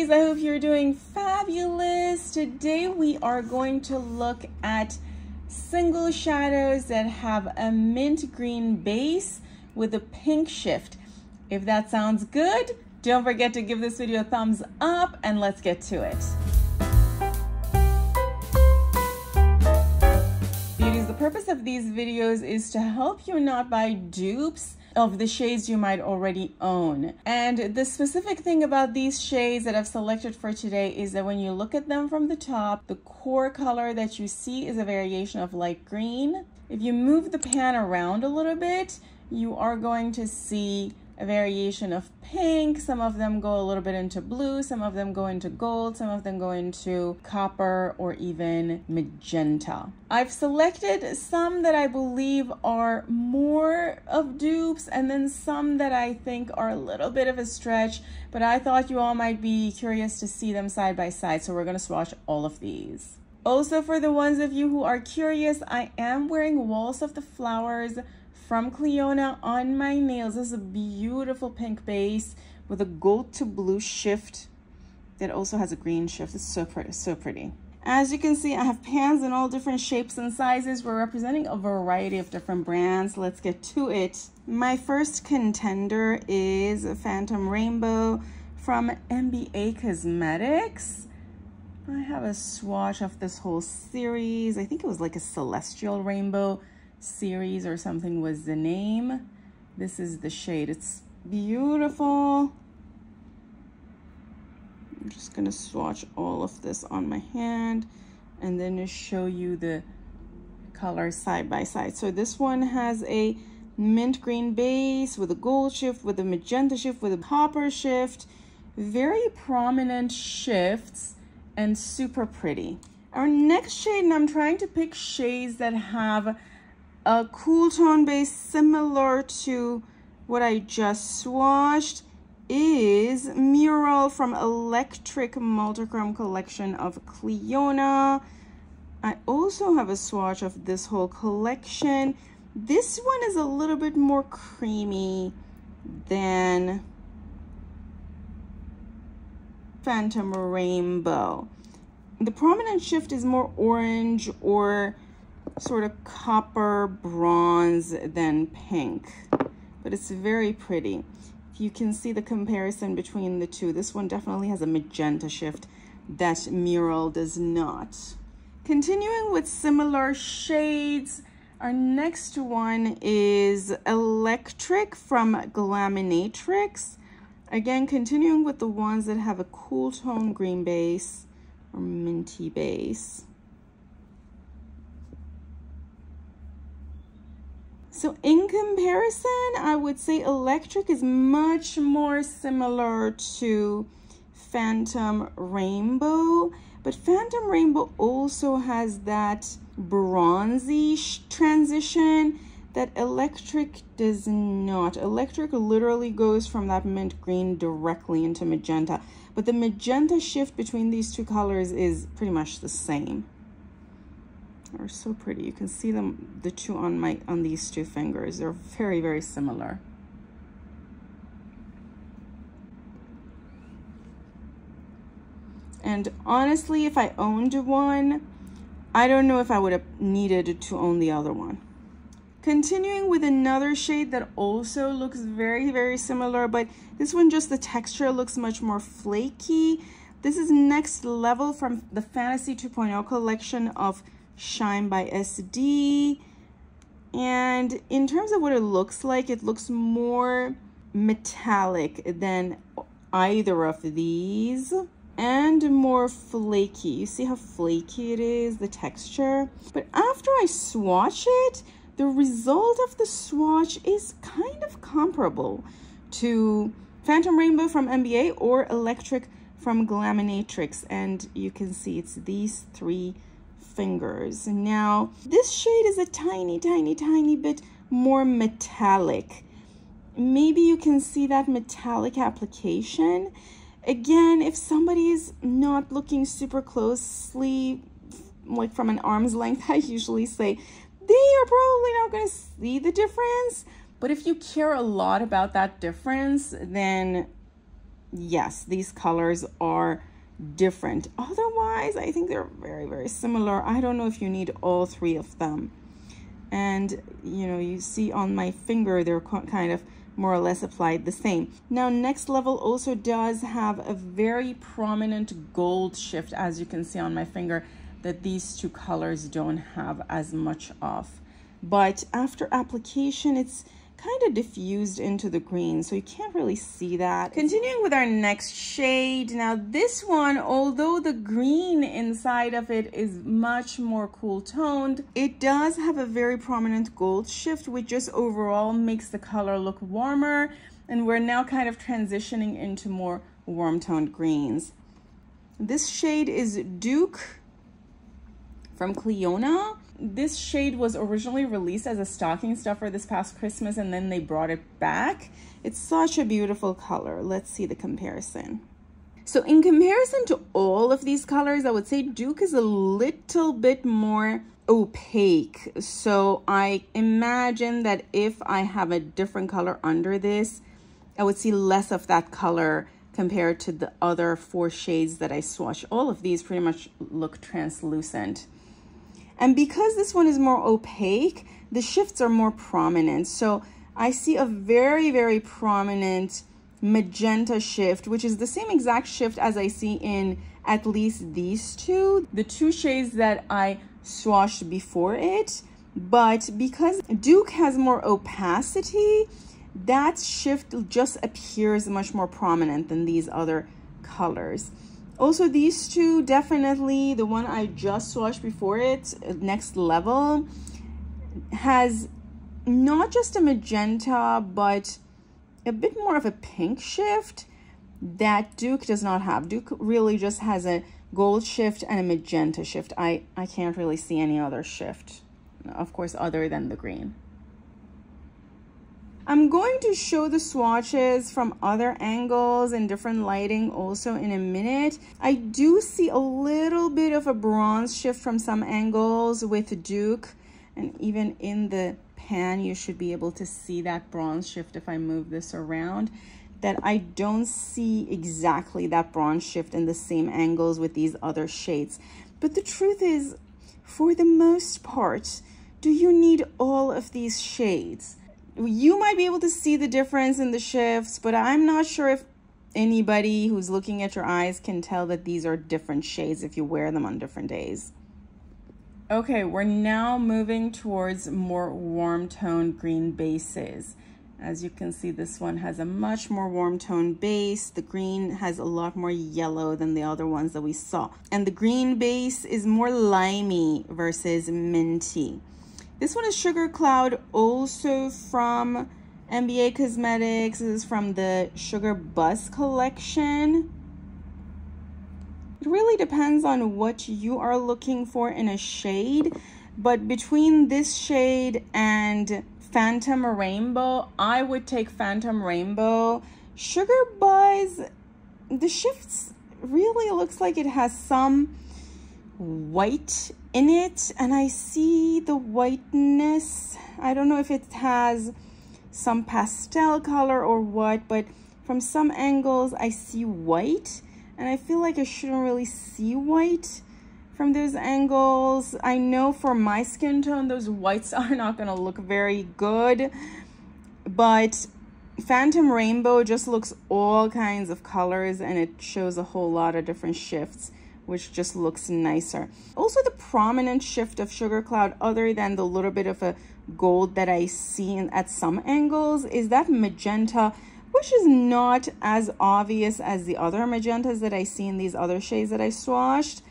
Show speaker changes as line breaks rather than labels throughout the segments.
beauties, I hope you're doing fabulous. Today we are going to look at single shadows that have a mint green base with a pink shift. If that sounds good, don't forget to give this video a thumbs up and let's get to it. Beauties, the purpose of these videos is to help you not buy dupes of the shades you might already own. And the specific thing about these shades that I've selected for today is that when you look at them from the top, the core color that you see is a variation of light green. If you move the pan around a little bit, you are going to see a variation of pink. Some of them go a little bit into blue, some of them go into gold, some of them go into copper or even magenta. I've selected some that I believe are more of dupes and then some that I think are a little bit of a stretch, but I thought you all might be curious to see them side by side, so we're going to swatch all of these. Also, for the ones of you who are curious, I am wearing Waltz of the Flowers from Cleona on my nails. This is a beautiful pink base with a gold to blue shift that also has a green shift. It's so pretty, so pretty. As you can see, I have pans in all different shapes and sizes. We're representing a variety of different brands. Let's get to it. My first contender is Phantom Rainbow from NBA Cosmetics. I have a swatch of this whole series. I think it was like a Celestial Rainbow series or something was the name. This is the shade. It's beautiful. I'm just gonna swatch all of this on my hand and then to show you the colors side by side. So this one has a mint green base with a gold shift, with a magenta shift, with a copper shift. Very prominent shifts and super pretty. Our next shade, and I'm trying to pick shades that have a cool tone base similar to what I just swatched, is Myrr from Electric Multichrome collection of Cleona. I also have a swatch of this whole collection. This one is a little bit more creamy than Phantom Rainbow. The prominent shift is more orange or sort of copper bronze than pink, but it's very pretty. You can see the comparison between the two. This one definitely has a magenta shift that Myrr does not. Continuing with similar shades, our next one is Electric from Glam. Again, continuing with the ones that have a cool tone green base or minty base. So in comparison, I would say Electric is much more similar to Phantom Rainbow, but Phantom Rainbow also has that bronzy transition that Electric does not. Electric literally goes from that mint green directly into magenta, but the magenta shift between these two colors is pretty much the same. Are so pretty. You can see them, the two on these two fingers. They're very, very similar. And honestly, if I owned one, I don't know if I would have needed to own the other one. Continuing with another shade that also looks very, very similar, but this one, just the texture looks much more flaky. This is Next Level from the Fantasy 2.0 collection of Shine by SD. And in terms of what it looks like, it looks more metallic than either of these and more flaky. You see how flaky it is, the texture? But after I swatch it, the result of the swatch is kind of comparable to Phantom Rainbow from NBA or Electric from Glam. And you can see it's these three fingers. Now, this shade is a tiny, tiny, tiny bit more metallic. Maybe you can see that metallic application. Again, if somebody is not looking super closely, like from an arm's length, I usually say they are probably not going to see the difference. But if you care a lot about that difference, then yes, these colors are different. Otherwise, I think they're very, very similar. I don't know if you need all three of them. And, you know, you see on my finger, they're kind of more or less applied the same. Now, Next Level also does have a very prominent gold shift, as you can see on my finger, that these two colors don't have as much of. But after application, it's kind of diffused into the green, so you can't really see that. Continuing with our next shade. Now this one, although the green inside of it is much more cool toned, it does have a very prominent gold shift, which just overall makes the color look warmer. And we're now kind of transitioning into more warm toned greens. This shade is Duke from Cleona. This shade was originally released as a stocking stuffer this past Christmas, and then they brought it back. It's such a beautiful color. Let's see the comparison. So in comparison to all of these colors, I would say Duke is a little bit more opaque. So I imagine that if I have a different color under this, I would see less of that color compared to the other 4 shades that I swatched. All of these pretty much look translucent. And because this one is more opaque, the shifts are more prominent. So I see a very, very prominent magenta shift, which is the same exact shift as I see in at least these two, the 2 shades that I swatched before it. But because Duke has more opacity, that shift just appears much more prominent than these other colors. Also, these two, definitely, the one I just swatched before it, Next Level, has not just a magenta, but a bit more of a pink shift that Duke does not have. Duke really just has a gold shift and a magenta shift. I can't really see any other shift, of course, other than the green. I'm going to show the swatches from other angles and different lighting also in a minute. I do see a little bit of a bronze shift from some angles with Duke, and even in the pan you should be able to see that bronze shift if I move this around, that I don't see exactly that bronze shift in the same angles with these other shades. But the truth is, for the most part, do you need all of these shades? You might be able to see the difference in the shifts, but I'm not sure if anybody who's looking at your eyes can tell that these are different shades if you wear them on different days. Okay, we're now moving towards more warm tone green bases. As you can see, this one has a much more warm tone base. The green has a lot more yellow than the other ones that we saw. And the green base is more limey versus minty. This one is Sugar Cloud, also from NBA Cosmetics. This is from the Sugar Buzz collection. It really depends on what you are looking for in a shade, but between this shade and Phantom Rainbow, I would take Phantom Rainbow. Sugar Buzz, the shifts really looks like it has some white in it, and I see the whiteness. I don't know if it has some pastel color or what, but from some angles I see white, and I feel like I shouldn't really see white from those angles. I know for my skin tone those whites are not going to look very good, but Phantom Rainbow just looks all kinds of colors, and it shows a whole lot of different shifts, which just looks nicer. Also, the prominent shift of Sugar Cloud, other than the little bit of a gold that I see at some angles, is that magenta, which is not as obvious as the other magentas that I see in these other shades that I swatched.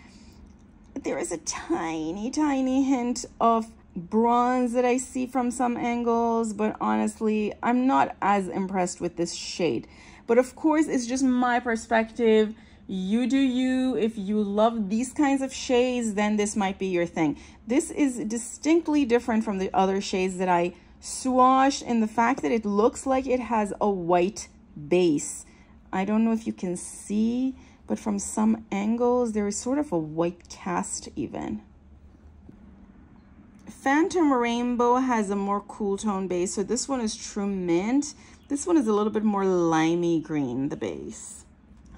There is a tiny, tiny hint of bronze that I see from some angles, but honestly, I'm not as impressed with this shade. But of course, it's just my perspective. You do you. If you love these kinds of shades, then this might be your thing. This is distinctly different from the other shades that I swatched in the fact that it looks like it has a white base. I don't know if you can see, but from some angles, there is sort of a white cast even. Phantom Rainbow has a more cool tone base, so this one is True Mint. This one is a little bit more limey green, the base.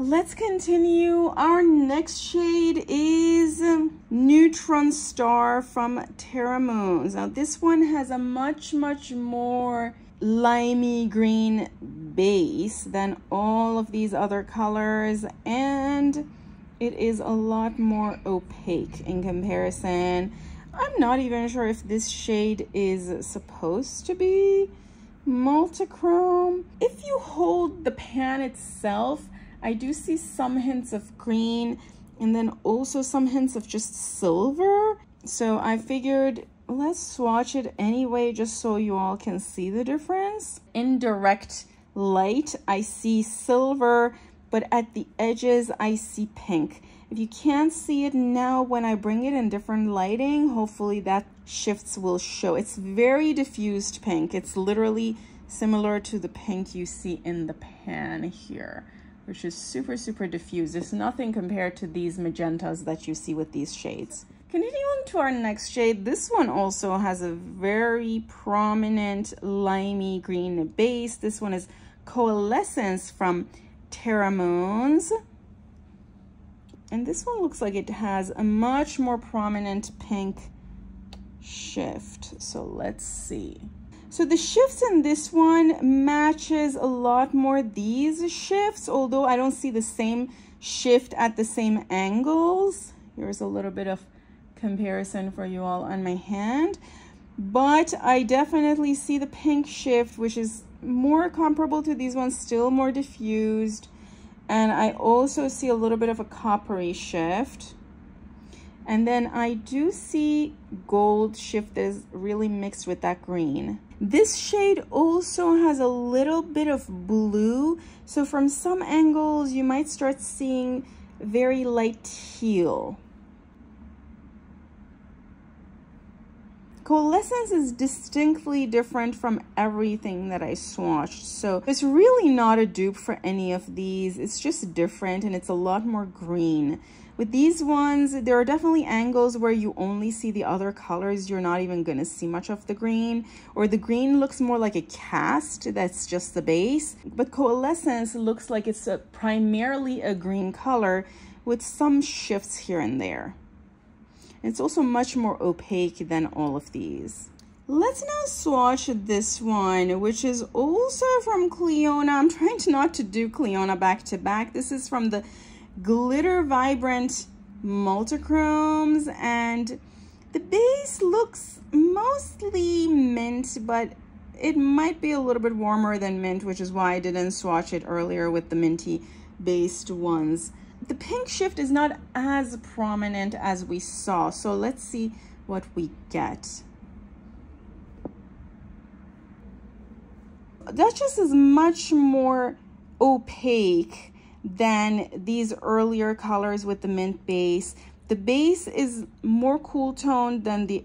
Let's continue. Our next shade is Neutron Star from Terra Moons. Now this one has a much more limey green base than all of these other colors, and it is a lot more opaque in comparison. I'm not even sure if this shade is supposed to be multichrome. If you hold the pan itself, I do see some hints of green and then also some hints of just silver. So I figured let's swatch it anyway, just so you all can see the difference. In direct light, I see silver, but at the edges, I see pink. If you can't see it now, when I bring it in different lighting, hopefully that shifts will show. It's very diffused pink. It's literally similar to the pink you see in the pan here, which is super diffused. It's nothing compared to these magentas that you see with these shades. Continuing to our next shade, this one also has a very prominent limey green base. This one is Coalescence from Terra Moons. And this one looks like it has a much more prominent pink shift. So let's see. So the shifts in this one matches a lot more these shifts, although I don't see the same shift at the same angles. Here's a little bit of comparison for you all on my hand, but I definitely see the pink shift, which is more comparable to these ones, still more diffused. And I also see a little bit of a coppery shift. And then I do see gold shift that is really mixed with that green. This shade also has a little bit of blue. So from some angles, you might start seeing very light teal. Coalescence is distinctly different from everything that I swatched. So it's really not a dupe for any of these. It's just different and it's a lot more green. With these ones, there are definitely angles where you only see the other colors. You're not even gonna see much of the green, or the green looks more like a cast that's just the base. But Coalescence looks like it's primarily a green color with some shifts here and there. It's also much more opaque than all of these. Let's now swatch this one, which is also from Clionadh. I'm trying not to do Clionadh back to back. This is from the Glitter Vibrant Multichromes, and the base looks mostly mint, but it might be a little bit warmer than mint, which is why I didn't swatch it earlier with the minty based ones. The pink shift is not as prominent as we saw, so let's see what we get. Duchess is much more opaque than these earlier colors with the mint base. The base is more cool toned than the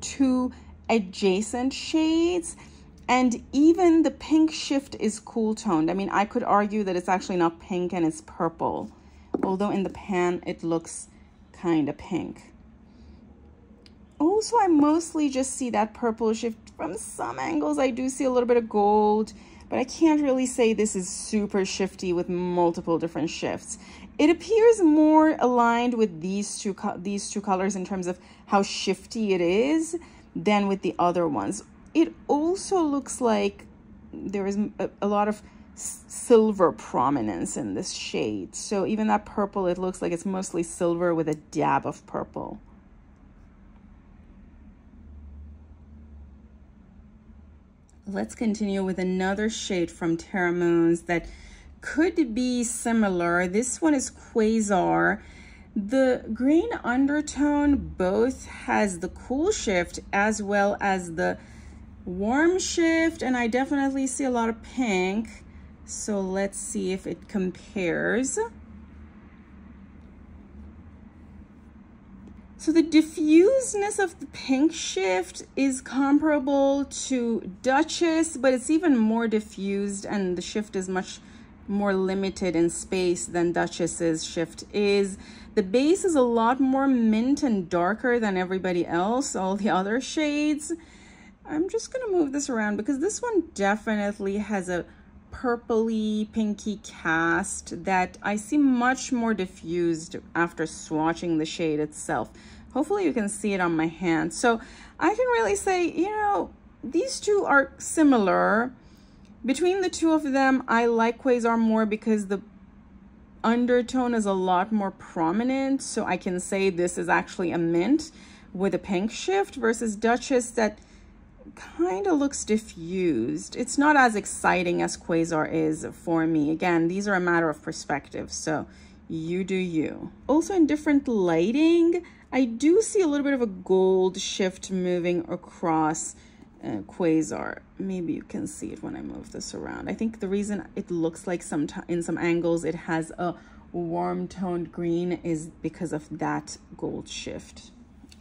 two adjacent shades, and even the pink shift is cool toned. I mean, I could argue that it's actually not pink and it's purple, although in the pan it looks kind of pink. Also, I mostly just see that purple shift. From some angles I do see a little bit of gold, but I can't really say this is super shifty with multiple different shifts. It appears more aligned with these two colors in terms of how shifty it is than with the other ones. It also looks like there is a lot of silver prominence in this shade. So even that purple, it looks like it's mostly silver with a dab of purple. Let's continue with another shade from Terra Moons that could be similar. This one is Quazar. The green undertone both has the cool shift as well as the warm shift, and I definitely see a lot of pink. So let's see if it compares. So the diffuseness of the pink shift is comparable to Duchess, but it's even more diffused, and the shift is much more limited in space than Duchess's shift is. The base is a lot more mint and darker than everybody else, all the other shades. I'm just gonna move this around because this one definitely has a purpley pinky cast that I see much more diffused after swatching the shade itself. Hopefully you can see it on my hand. So I can really say, you know, these two are similar. Between the two of them, I like Quazar more because the undertone is a lot more prominent. So I can say this is actually a mint with a pink shift versus Duchess that kind of looks diffused. It's not as exciting as Quazar is for me. Again, these are a matter of perspective, so you do you. Also in different lighting, I do see a little bit of a gold shift moving across Quazar. Maybe you can see it when I move this around. I think the reason it looks like in some angles it has a warm toned green is because of that gold shift.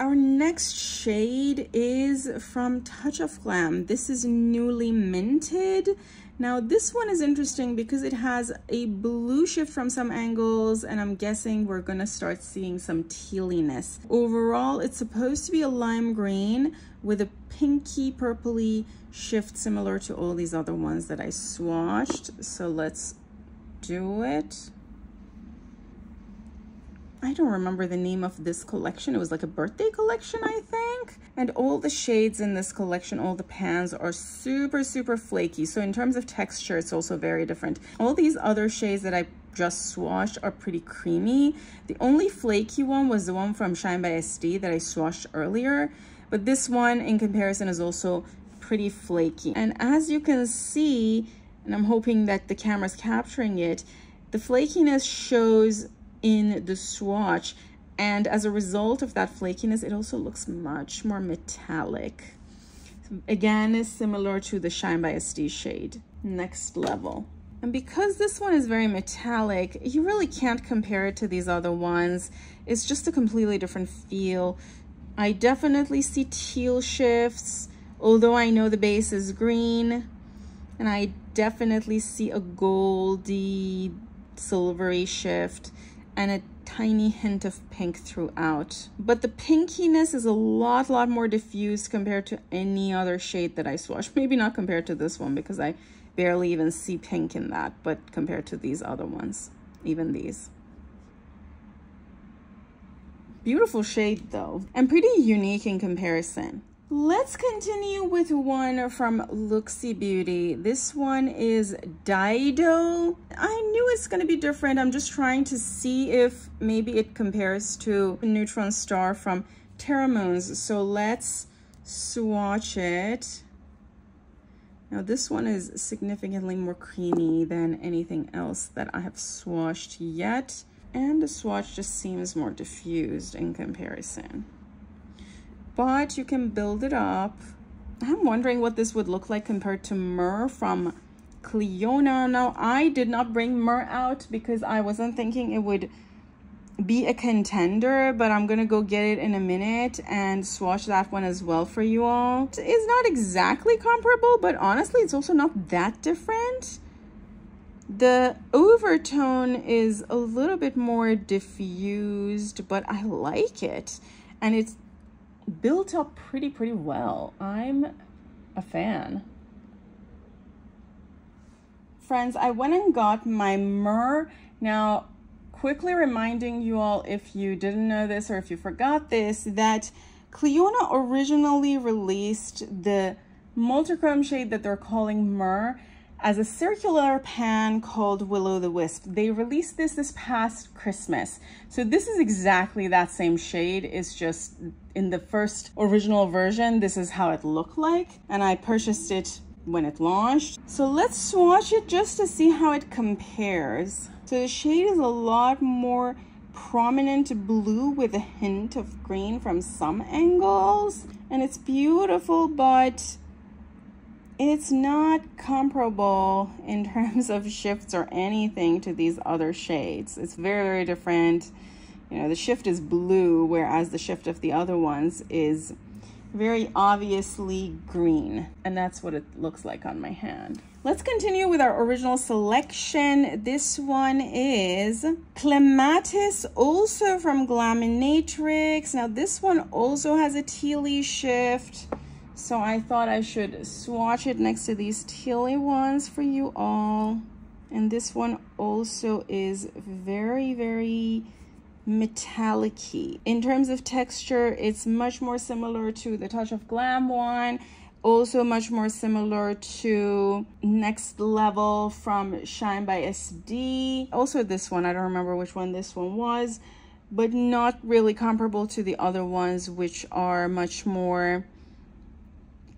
Our next shade is from Touch of Glam. This is newly minted. Now this one is interesting because it has a blue shift from some angles, and I'm guessing we're gonna start seeing some tealiness. Overall, it's supposed to be a lime green with a pinky purpley shift similar to all these other ones that I swatched. So let's do it. I don't remember the name of this collection. It was like a birthday collection, I think. And all the shades in this collection, all the pans are super, super flaky. So in terms of texture, it's also very different. All these other shades that I just swatched are pretty creamy. The only flaky one was the one from Shine by SD that I swatched earlier. But this one in comparison is also pretty flaky. And as you can see, and I'm hoping that the camera's capturing it, the flakiness shows in the swatch, and as a result of that flakiness, it also looks much more metallic. Again, is similar to the Shine by SD shade. Next level. And because this one is very metallic, you really can't compare it to these other ones. It's just a completely different feel. I definitely see teal shifts, although I know the base is green, and I definitely see a goldy silvery shift and a tiny hint of pink throughout. But the pinkiness is a lot more diffused compared to any other shade that I swatched. Maybe not compared to this one because I barely even see pink in that, but compared to these other ones, even these. Beautiful shade though, and pretty unique in comparison. Let's continue with one from Luxie Beauty. This one is Diadem. I knew it's going to be different. I'm just trying to see if maybe it compares to Neutron Star from Terra Moons. So let's swatch it. Now this one is significantly more creamy than anything else that I have swatched yet. And the swatch just seems more diffused in comparison. But you can build it up. I'm wondering what this would look like compared to Myrr from Cleona. Now, I did not bring Myrr out because I wasn't thinking it would be a contender, but I'm gonna go get it in a minute and swatch that one as well for you all. It's not exactly comparable, but honestly, it's also not that different. The overtone is a little bit more diffused, but I like it. And it's built up pretty well. I'm a fan. Friends, I went and got my Myrr. Now, quickly reminding you all, if you didn't know this or if you forgot this, that Cleona originally released the multichrome shade that they're calling Myrr as a circular pan called Will-O-the-Wisp. They released this past Christmas. So this is exactly that same shade. It's just in the first original version, this is how it looked like. And I purchased it when it launched. So let's swatch it just to see how it compares. So the shade is a lot more prominent blue with a hint of green from some angles. And it's beautiful, but it's not comparable in terms of shifts or anything to these other shades. It's very different. You know, the shift is blue, whereas the shift of the other ones is very obviously green. And that's what it looks like on my hand. Let's continue with our original selection. This one is Clematis, also from Glam. Now this one also has a tealy shift. So I thought I should swatch it next to these tealy ones for you all. And this one also is very, very metallic-y. In terms of texture, it's much more similar to the Touch of Glam one. Also much more similar to Next Level from Shine by SD. Also this one, I don't remember which one this one was, but not really comparable to the other ones, which are much more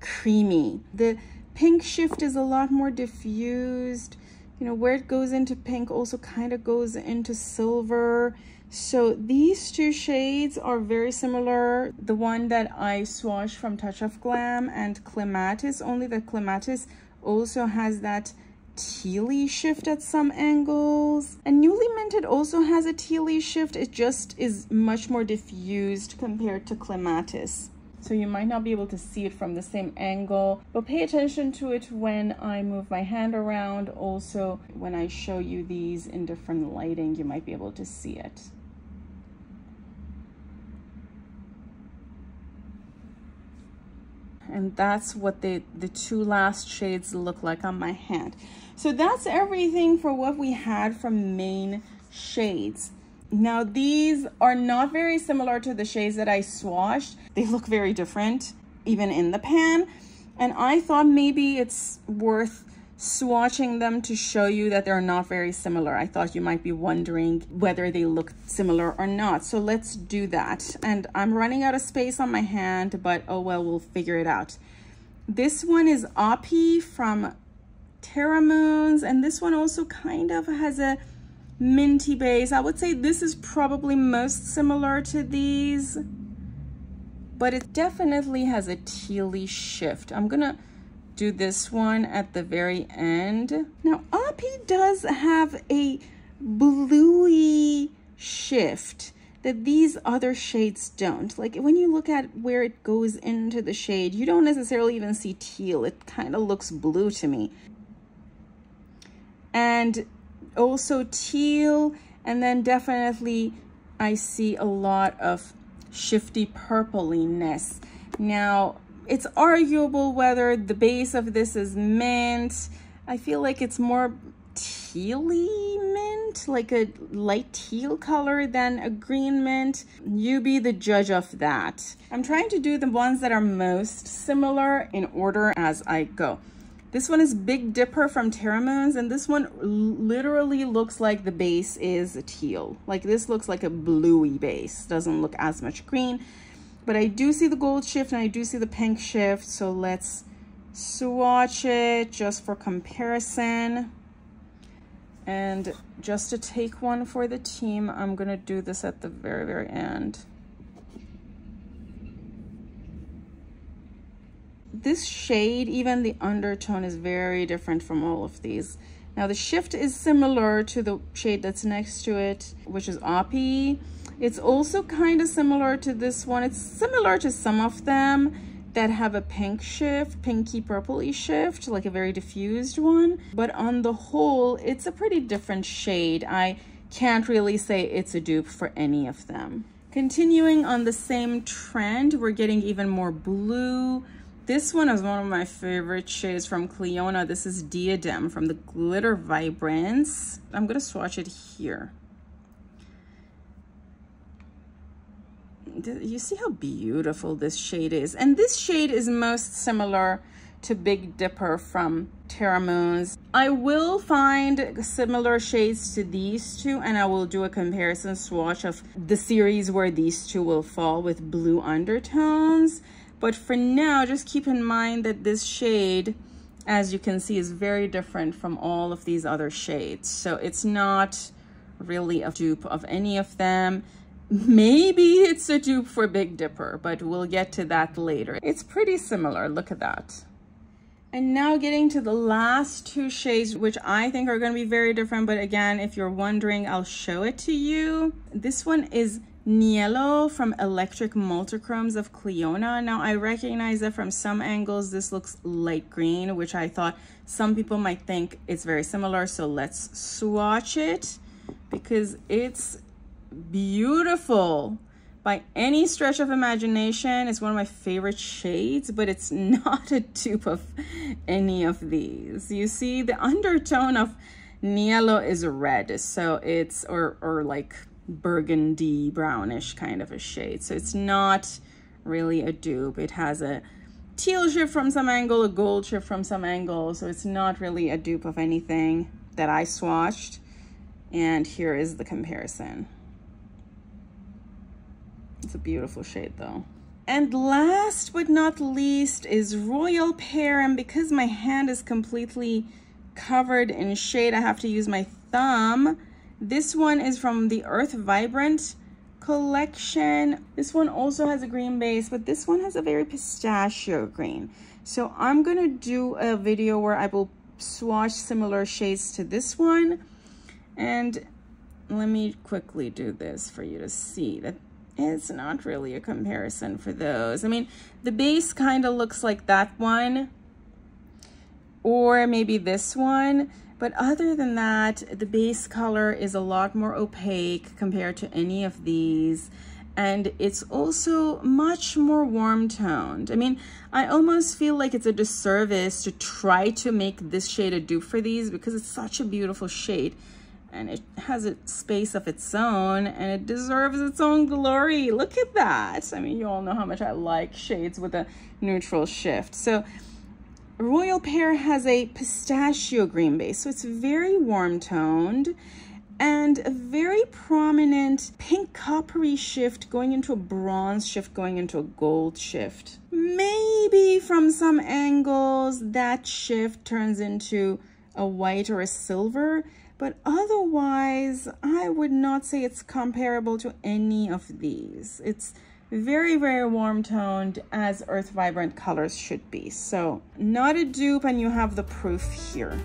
creamy. The pink shift is a lot more diffused. You know, where it goes into pink also kind of goes into silver. So these two shades are very similar. The one that I swatched from Touch of Glam and Clematis, only that Clematis also has that tealy shift at some angles. And Newly Minted also has a tealy shift. It just is much more diffused compared to Clematis. So you might not be able to see it from the same angle, but pay attention to it when I move my hand around. Also, when I show you these in different lighting, you might be able to see it. And that's what the two last shades look like on my hand. So that's everything for what we had from main shades. Now these are not very similar to the shades that I swatched. They look very different, even in the pan. And I thought maybe it's worth swatching them to show you that they're not very similar. I thought you might be wondering whether they look similar or not. So let's do that. And I'm running out of space on my hand, but oh well, we'll figure it out. This one is Opie from Terra Moons, and this one also kind of has a minty base. I would say this is probably most similar to these, but it definitely has a tealy shift. I'm gonna do this one at the very end. Now Opie does have a bluey shift that these other shades don't. Like when you look at where it goes into the shade, you don't necessarily even see teal. It kind of looks blue to me. And also teal, and then definitely I see a lot of shifty purpliness. Now it's arguable whether the base of this is mint. I feel like it's more tealy mint, like a light teal color than a green mint. You be the judge of that. I'm trying to do the ones that are most similar in order as I go. This one is Big Dipper from Terra Moons, and this one literally looks like the base is teal. Like this looks like a bluey base, doesn't look as much green. But I do see the gold shift and I do see the pink shift, so let's swatch it just for comparison. And just to take one for the team, I'm gonna do this at the very, very end. This shade, even the undertone, is very different from all of these. Now the shift is similar to the shade that's next to it, which is Opie. It's also kind of similar to this one. It's similar to some of them that have a pink shift, pinky purpley shift, like a very diffused one. But on the whole, it's a pretty different shade. I can't really say it's a dupe for any of them. Continuing on the same trend, we're getting even more blue. This one is one of my favorite shades from Clionadh. This is Diadem from the Glitter Vibrance. I'm gonna swatch it here. You see how beautiful this shade is? And this shade is most similar to Big Dipper from Terra Moons. I will find similar shades to these two, and I will do a comparison swatch of the series where these two will fall with blue undertones. But for now, just keep in mind that this shade, as you can see, is very different from all of these other shades. So it's not really a dupe of any of them. Maybe it's a dupe for Big Dipper, but we'll get to that later. It's pretty similar, look at that. And now getting to the last two shades, which I think are gonna be very different, but again, if you're wondering, I'll show it to you. This one is Nello from Electric Multichromes of Clionadh. Now I recognize that from some angles this looks light green, which I thought some people might think it's very similar. So let's swatch it because it's beautiful. by any stretch of imagination. It's one of my favorite shades, but it's not a dupe of any of these. You see the undertone of Nello is red, so it's, or like burgundy brownish kind of a shade. So it's not really a dupe. It has a teal shift from some angle, a gold shift from some angle. So it's not really a dupe of anything that I swatched. And here is the comparison. It's a beautiful shade though. And last but not least is Royal Pear. And because my hand is completely covered in shade, I have to use my thumb. This one is from the Earth Vibrant collection. This one also has a green base, but this one has a very pistachio green. So I'm gonna do a video where I will swatch similar shades to this one. And let me quickly do this for you to see that it's not really a comparison for those. I mean, the base kind of looks like that one, or maybe this one. But other than that, the base color is a lot more opaque compared to any of these. And it's also much more warm toned. I mean, I almost feel like it's a disservice to try to make this shade a dupe for these because it's such a beautiful shade. And it has a space of its own and it deserves its own glory. Look at that. I mean, you all know how much I like shades with a neutral shift. So Royal Pear has a pistachio green base. So it's very warm toned and a very prominent pink coppery shift going into a bronze shift, going into a gold shift. Maybe from some angles that shift turns into a white or a silver. But otherwise, I would not say it's comparable to any of these. It's very, very warm toned as Earth Vibrant colors should be. So not a dupe, and you have the proof here.